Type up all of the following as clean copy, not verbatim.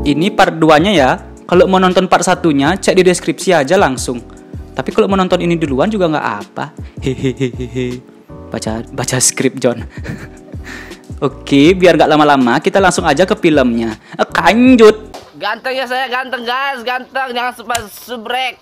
Ini part 2-nya ya. Kalau mau nonton part 1-nya, cek di deskripsi aja langsung. Tapi kalau mau nonton ini duluan juga nggak apa. Hehehehe. Baca skrip John. Oke, biar nggak lama-lama, kita langsung aja ke filmnya. Lanjut. Ganteng ya saya, ganteng guys, ganteng, jangan subrek.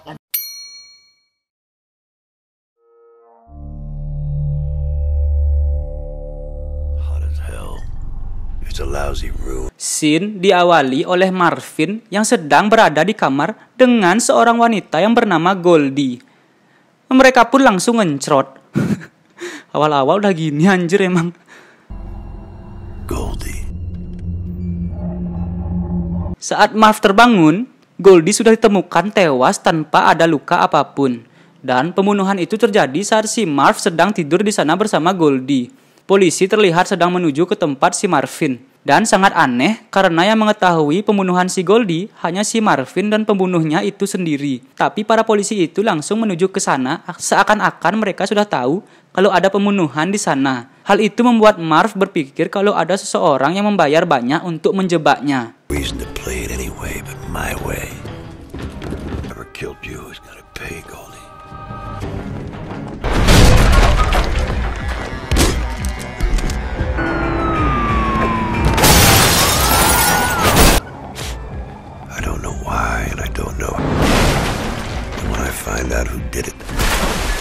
Scene diawali oleh Marvin yang sedang berada di kamar dengan seorang wanita yang bernama Goldie. Mereka pun langsung ngencrot. Awal-awal udah gini anjir emang. Goldie. Saat Marv terbangun, Goldie sudah ditemukan tewas tanpa ada luka apapun. Dan pembunuhan itu terjadi saat si Marv sedang tidur di sana bersama Goldie. Polisi terlihat sedang menuju ke tempat si Marvin. Dan sangat aneh karena yang mengetahui pembunuhan si Goldie hanya si Marvin dan pembunuhnya itu sendiri. Tapi para polisi itu langsung menuju ke sana seakan-akan mereka sudah tahu kalau ada pembunuhan di sana. Hal itu membuat Marv berpikir kalau ada seseorang yang membayar banyak untuk menjebaknya. Reason to play it anyway, but my way. Whoever killed you is gonna pay, Goldie. I don't know why, and I don't know. And when I find out who did it,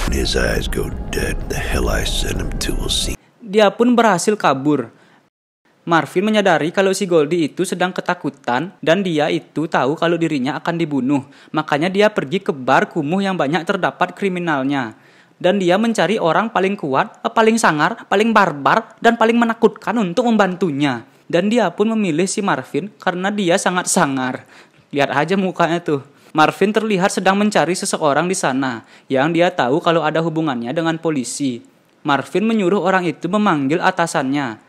when his eyes go dead, the hell I send him to will see. Dia pun berhasil kabur. Marvin menyadari kalau si Goldie itu sedang ketakutan dan dia itu tahu kalau dirinya akan dibunuh. Makanya dia pergi ke bar kumuh yang banyak terdapat kriminalnya. Dan dia mencari orang paling kuat, paling sangar, paling barbar, dan paling menakutkan untuk membantunya. Dan dia pun memilih si Marvin karena dia sangat sangar. Lihat aja mukanya tuh. Marvin terlihat sedang mencari seseorang di sana yang dia tahu kalau ada hubungannya dengan polisi. Marvin menyuruh orang itu memanggil atasannya.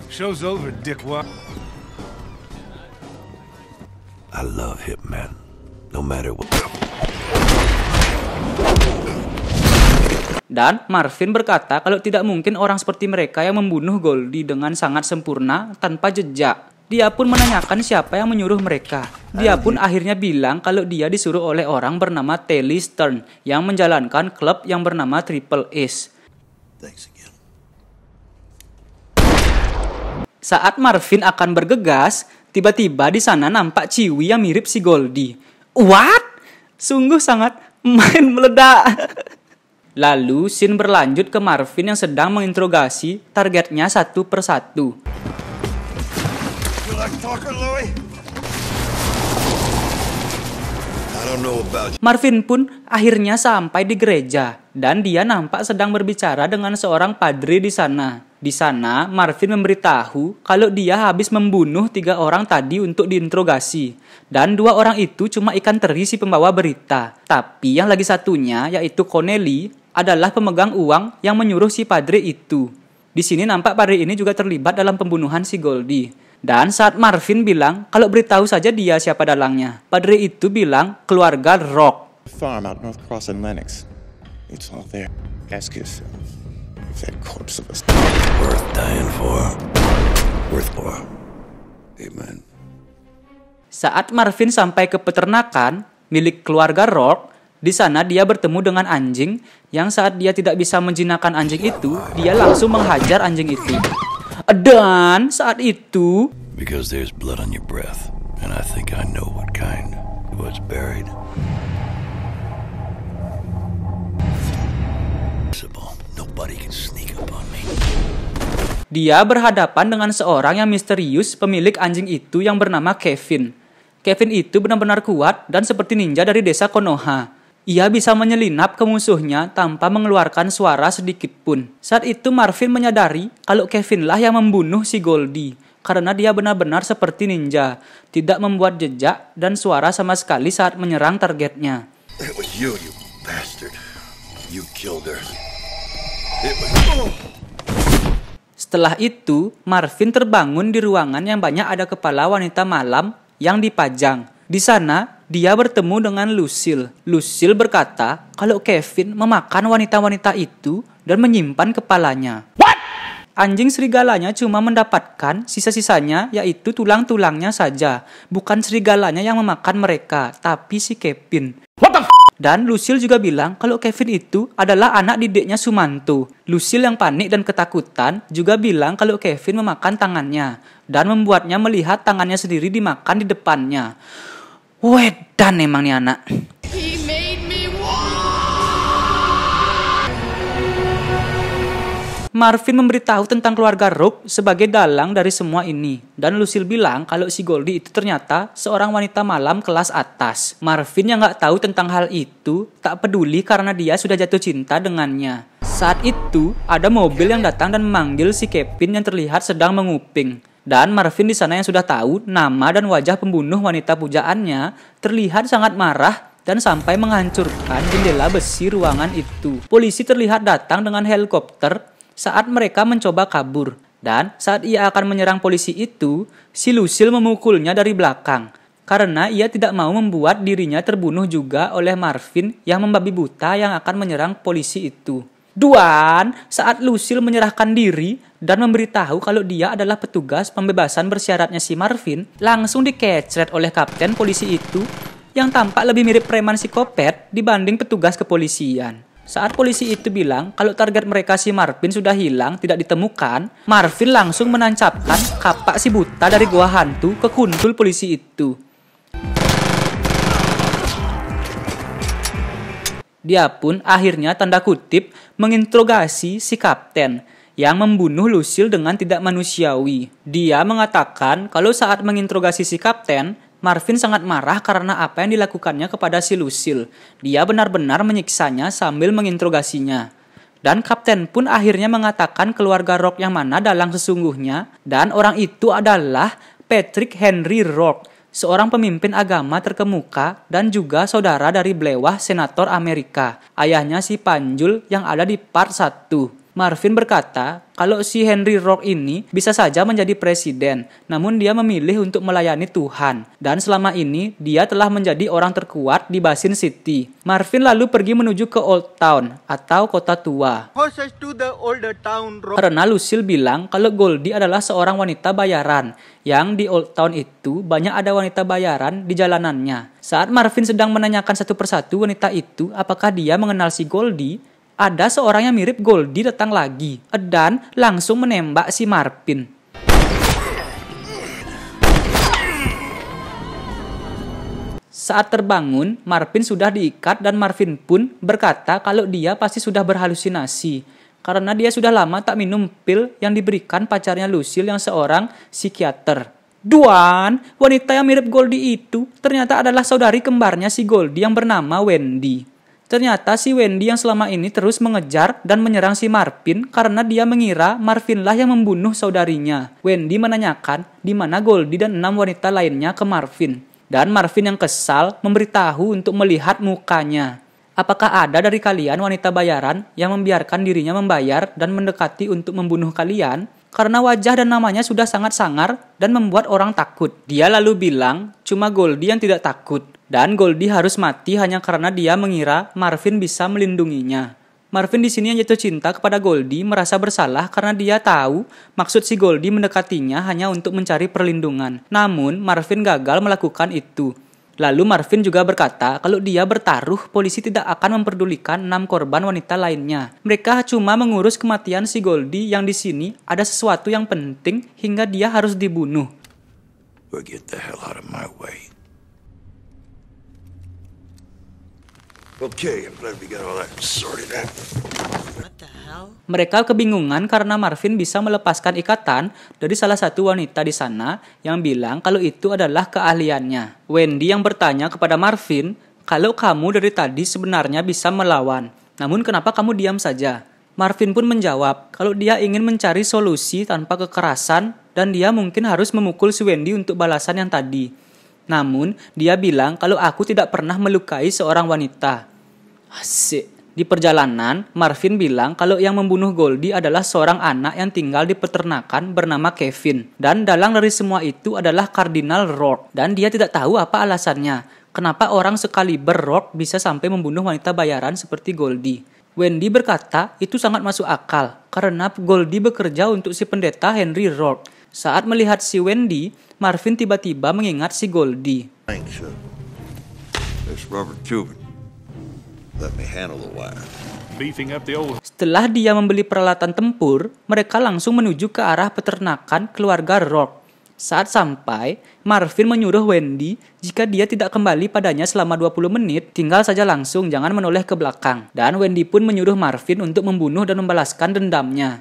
Show's over, dickwad. I love Hitman, no matter what. Dan Marvin berkata kalau tidak mungkin orang seperti mereka yang membunuh Goldie dengan sangat sempurna tanpa jejak. Dia pun menanyakan siapa yang menyuruh mereka. Dia pun akhirnya bilang kalau dia disuruh oleh orang bernama Telly Stern yang menjalankan klub yang bernama Triple Ace. Thanks again. Saat Marvin akan bergegas, tiba-tiba di sana nampak Ciwi yang mirip si Goldie. What? Sungguh sangat main meledak. Lalu scene berlanjut ke Marvin yang sedang menginterogasi targetnya satu persatu. Marvin pun akhirnya sampai di gereja dan dia nampak sedang berbicara dengan seorang padri di sana. Di sana, Marvin memberitahu kalau dia habis membunuh 3 orang tadi untuk diinterogasi. Dan 2 orang itu cuma ikan teri si pembawa berita. Tapi yang lagi satunya, yaitu Connelly, adalah pemegang uang yang menyuruh si padri itu. Di sini nampak padri ini juga terlibat dalam pembunuhan si Goldie. Dan saat Marvin bilang kalau beritahu saja dia siapa dalangnya, padri itu bilang keluarga Rock. Farm out North Cross and Lennox. It's all there. Ask yourself if that corpse of us Worth dying for. Worth for. Amen. Saat Marvin sampai ke peternakan milik keluarga Rock, di sana dia bertemu dengan anjing yang saat dia tidak bisa menjinakkan anjing itu, dia langsung menghajar anjing itu. Dan saat itu, Because there's blood on your breath, and I think I know what kind. What's buried. Nobody can sneak up on me. dia berhadapan dengan seorang yang misterius pemilik anjing itu yang bernama Kevin. Kevin itu benar-benar kuat dan seperti ninja dari desa Konoha. Ia bisa menyelinap ke musuhnya tanpa mengeluarkan suara sedikit pun. Saat itu Marvin menyadari kalau Kevin lah yang membunuh si Goldie. Karena dia benar-benar seperti ninja, tidak membuat jejak dan suara sama sekali saat menyerang targetnya. It was you bastard. You killed her. It was... Setelah itu, Marvin terbangun di ruangan yang banyak ada kepala wanita malam yang dipajang. Di sana, dia bertemu dengan Lucille. Lucille berkata kalau Kevin memakan wanita-wanita itu dan menyimpan kepalanya. What? Anjing serigalanya cuma mendapatkan sisa-sisanya, yaitu tulang-tulangnya saja. Bukan serigalanya yang memakan mereka, tapi si Kevin. Dan Lucille juga bilang kalau Kevin itu adalah anak didiknya Sumanto. Lucille yang panik dan ketakutan juga bilang kalau Kevin memakan tangannya dan membuatnya melihat tangannya sendiri dimakan di depannya. Wedan emang nih anak. Marvin memberitahu tentang keluarga Rogue sebagai dalang dari semua ini. Dan Lucille bilang kalau si Goldie itu ternyata seorang wanita malam kelas atas. Marvin yang gak tahu tentang hal itu tak peduli karena dia sudah jatuh cinta dengannya. Saat itu ada mobil yang datang dan memanggil si Kevin yang terlihat sedang menguping. Dan Marvin di sana yang sudah tahu nama dan wajah pembunuh wanita pujaannya terlihat sangat marah dan sampai menghancurkan jendela besi ruangan itu. Polisi terlihat datang dengan helikopter saat mereka mencoba kabur. Dan saat ia akan menyerang polisi itu, si Lucille memukulnya dari belakang. Karena ia tidak mau membuat dirinya terbunuh juga oleh Marvin yang membabi buta yang akan menyerang polisi itu. Saat Lucille menyerahkan diri dan memberitahu kalau dia adalah petugas pembebasan bersyaratnya si Marvin, langsung dikecret oleh kapten polisi itu yang tampak lebih mirip preman psikopat dibanding petugas kepolisian. Saat polisi itu bilang kalau target mereka si Marvin sudah hilang, tidak ditemukan, Marvin langsung menancapkan kapak si buta dari gua hantu ke kuntul polisi itu. Dia pun akhirnya tanda kutip menginterogasi si kapten yang membunuh Lucille dengan tidak manusiawi. Dia mengatakan kalau saat menginterogasi si kapten, Marvin sangat marah karena apa yang dilakukannya kepada si Lucille. Dia benar-benar menyiksanya sambil menginterogasinya. Dan kapten pun akhirnya mengatakan keluarga Rock yang mana dalang sesungguhnya. Dan orang itu adalah Patrick Henry Rock, seorang pemimpin agama terkemuka dan juga saudara dari belewah senator Amerika. Ayahnya si Panjul yang ada di part 1. Marvin berkata kalau si Henry Rock ini bisa saja menjadi presiden, namun dia memilih untuk melayani Tuhan. Dan selama ini dia telah menjadi orang terkuat di Basin City. Marvin lalu pergi menuju ke Old Town atau kota tua. Karena Lucille bilang kalau Goldie adalah seorang wanita bayaran, yang di Old Town itu banyak ada wanita bayaran di jalanannya. Saat Marvin sedang menanyakan satu persatu wanita itu apakah dia mengenal si Goldie, ada seorang yang mirip Goldie datang lagi dan langsung menembak si Marvin. Saat terbangun, Marvin sudah diikat dan Marvin pun berkata kalau dia pasti sudah berhalusinasi karena dia sudah lama tak minum pil yang diberikan pacarnya Lucille yang seorang psikiater. Wanita yang mirip Goldie itu ternyata adalah saudari kembarnya si Goldie yang bernama Wendy. Ternyata si Wendy yang selama ini terus mengejar dan menyerang si Marvin karena dia mengira Marvin lah yang membunuh saudarinya. Wendy menanyakan di mana Goldie dan 6 wanita lainnya ke Marvin. Dan Marvin yang kesal memberitahu untuk melihat mukanya. Apakah ada dari kalian wanita bayaran yang membiarkan dirinya membayar dan mendekati untuk membunuh kalian? Karena wajah dan namanya sudah sangat sangar dan membuat orang takut. Dia lalu bilang cuma Goldie yang tidak takut. Dan Goldie harus mati hanya karena dia mengira Marvin bisa melindunginya. Marvin di sini yang jatuh cinta kepada Goldie merasa bersalah karena dia tahu maksud si Goldie mendekatinya hanya untuk mencari perlindungan. Namun Marvin gagal melakukan itu. Lalu Marvin juga berkata kalau dia bertaruh polisi tidak akan memperdulikan 6 korban wanita lainnya. Mereka cuma mengurus kematian si Goldie yang di sini ada sesuatu yang penting hingga dia harus dibunuh. Get the hell out of my way. Okay, I'm glad we got all that sorted out. What the hell? Mereka kebingungan karena Marvin bisa melepaskan ikatan dari salah satu wanita di sana yang bilang kalau itu adalah keahliannya. Wendy yang bertanya kepada Marvin, kalau kamu dari tadi sebenarnya bisa melawan, namun kenapa kamu diam saja? Marvin pun menjawab kalau dia ingin mencari solusi tanpa kekerasan dan dia mungkin harus memukul si Wendy untuk balasan yang tadi. Namun, dia bilang kalau aku tidak pernah melukai seorang wanita. Asik. Di perjalanan, Marvin bilang kalau yang membunuh Goldie adalah seorang anak yang tinggal di peternakan bernama Kevin. Dan dalang dari semua itu adalah Kardinal Rourke. Dan dia tidak tahu apa alasannya. Kenapa orang sekaliber Rourke bisa sampai membunuh wanita bayaran seperti Goldie. Wendy berkata itu sangat masuk akal karena Goldie bekerja untuk si pendeta Henry Rourke. Saat melihat si Wendy, Marvin tiba-tiba mengingat si Goldie. Thanks, There's Robert Cuban. Let me handle the wire. Beefing up the old... Setelah dia membeli peralatan tempur, mereka langsung menuju ke arah peternakan keluarga Rourke. Saat sampai, Marvin menyuruh Wendy jika dia tidak kembali padanya selama 20 menit, tinggal saja langsung, jangan menoleh ke belakang. Dan Wendy pun menyuruh Marvin untuk membunuh dan membalaskan dendamnya.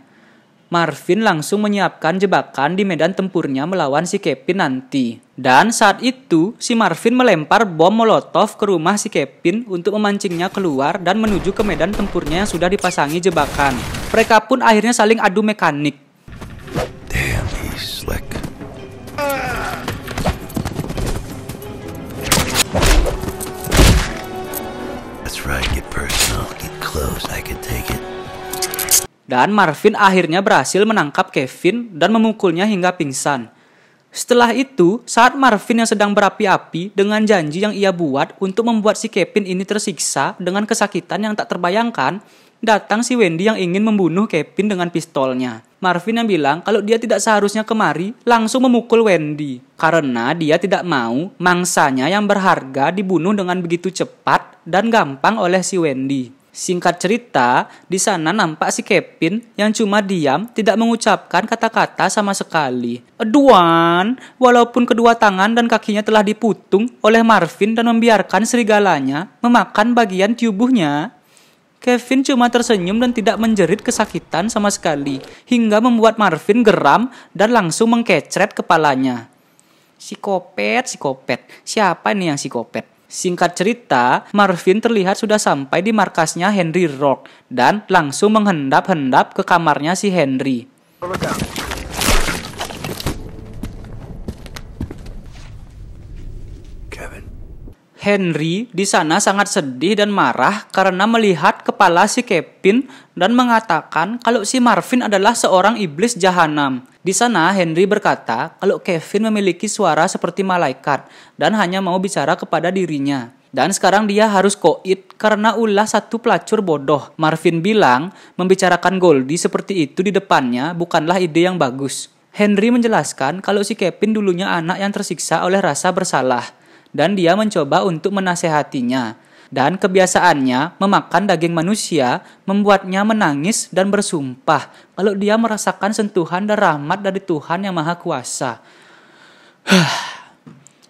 Marvin langsung menyiapkan jebakan di medan tempurnya melawan si Kevin nanti. Dan saat itu, si Marvin melempar bom molotov ke rumah si Kevin untuk memancingnya keluar dan menuju ke medan tempurnya yang sudah dipasangi jebakan. Mereka pun akhirnya saling adu mekanik. Damn, he's slick. That's right, get personal, get close, I can take it. Dan Marvin akhirnya berhasil menangkap Kevin dan memukulnya hingga pingsan. Setelah itu, saat Marvin yang sedang berapi-api dengan janji yang ia buat untuk membuat si Kevin ini tersiksa dengan kesakitan yang tak terbayangkan, datang si Wendy yang ingin membunuh Kevin dengan pistolnya. Marvin yang bilang kalau dia tidak seharusnya kemari, langsung memukul Wendy. Karena dia tidak mau mangsanya yang berharga dibunuh dengan begitu cepat dan gampang oleh si Wendy. Singkat cerita, di sana nampak si Kevin yang cuma diam, tidak mengucapkan kata-kata sama sekali. Aduan, walaupun kedua tangan dan kakinya telah diputung oleh Marvin dan membiarkan serigalanya memakan bagian tubuhnya, Kevin cuma tersenyum dan tidak menjerit kesakitan sama sekali, hingga membuat Marvin geram dan langsung mengkecret kepalanya. Psikopat. Siapa nih yang psikopat? Singkat cerita, Marvin terlihat sudah sampai di markasnya Henry Rourke dan langsung menghendap-hendap ke kamarnya si Henry. Kevin. Henry di sana sangat sedih dan marah karena melihat kepala si Kevin dan mengatakan kalau si Marvin adalah seorang iblis jahanam. Di sana Henry berkata kalau Kevin memiliki suara seperti malaikat dan hanya mau bicara kepada dirinya. Dan sekarang dia harus koit karena ulah satu pelacur bodoh. Marvin bilang membicarakan Goldie seperti itu di depannya bukanlah ide yang bagus. Henry menjelaskan kalau si Kevin dulunya anak yang tersiksa oleh rasa bersalah. Dan dia mencoba untuk menasehatinya. Dan kebiasaannya memakan daging manusia membuatnya menangis dan bersumpah kalau dia merasakan sentuhan dan rahmat dari Tuhan yang Maha Kuasa.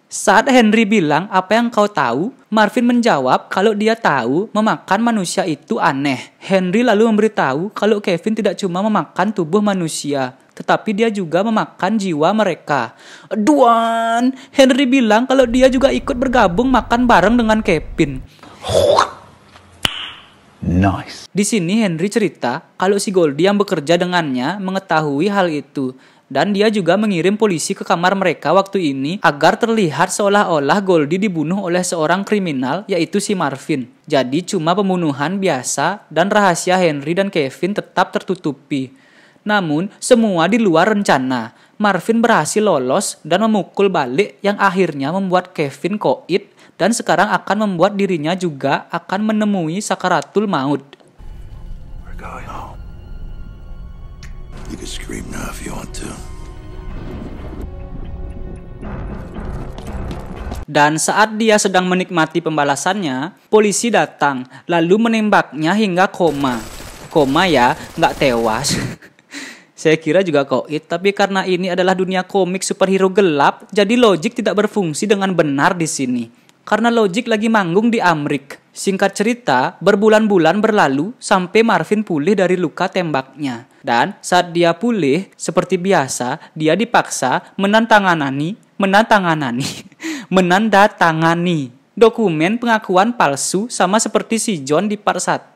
Saat Henry bilang apa yang kau tahu, Marvin menjawab kalau dia tahu memakan manusia itu aneh. Henry lalu memberitahu kalau Kevin tidak cuma memakan tubuh manusia, tetapi dia juga memakan jiwa mereka. Aduan, Henry bilang kalau dia juga ikut bergabung makan bareng dengan Kevin. Nice. Di sini Henry cerita kalau si Goldie yang bekerja dengannya mengetahui hal itu. Dan dia juga mengirim polisi ke kamar mereka waktu ini agar terlihat seolah-olah Goldie dibunuh oleh seorang kriminal yaitu si Marvin. Jadi cuma pembunuhan biasa dan rahasia Henry dan Kevin tetap tertutupi. Namun semua di luar rencana. Marvin berhasil lolos dan memukul balik yang akhirnya membuat Kevin koit dan sekarang akan membuat dirinya juga akan menemui sakaratul maut. We're going home. You can scream now if you want to. Dan saat dia sedang menikmati pembalasannya, polisi datang lalu menembaknya hingga koma. Koma ya, nggak tewas. Saya kira juga koit, tapi karena ini adalah dunia komik superhero gelap, jadi logik tidak berfungsi dengan benar di sini. Karena logik lagi manggung di Amrik. Singkat cerita, berbulan-bulan berlalu sampai Marvin pulih dari luka tembaknya. Dan saat dia pulih, seperti biasa, dia dipaksa menandatangani dokumen pengakuan palsu sama seperti si John di part 1.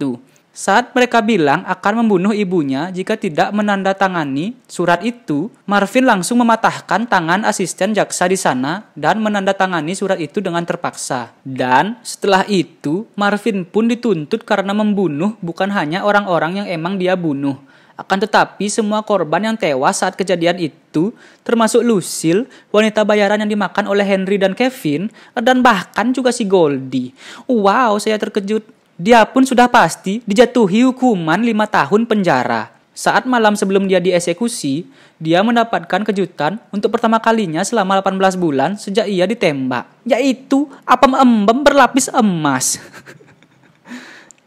Saat mereka bilang akan membunuh ibunya jika tidak menandatangani surat itu, Marvin langsung mematahkan tangan asisten jaksa di sana dan menandatangani surat itu dengan terpaksa. Dan setelah itu, Marvin pun dituntut karena membunuh bukan hanya orang-orang yang emang dia bunuh. Akan tetapi semua korban yang tewas saat kejadian itu, termasuk Lucille, wanita bayaran yang dimakan oleh Henry dan Kevin, dan bahkan juga si Goldie. Wow, saya terkejut. Dia pun sudah pasti dijatuhi hukuman 5 tahun penjara. Saat malam sebelum dia dieksekusi, dia mendapatkan kejutan untuk pertama kalinya selama 18 bulan sejak ia ditembak, yaitu apem embem berlapis emas.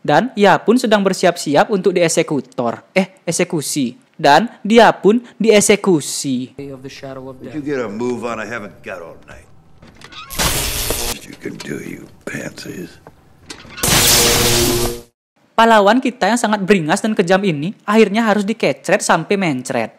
Dan ia pun sedang bersiap-siap untuk eksekusi. Dan dia pun dieksekusi. Did you get a move on? I haven't got all night. You can do, you pansies. Pahlawan kita yang sangat beringas dan kejam ini akhirnya harus dikecret sampai mencret.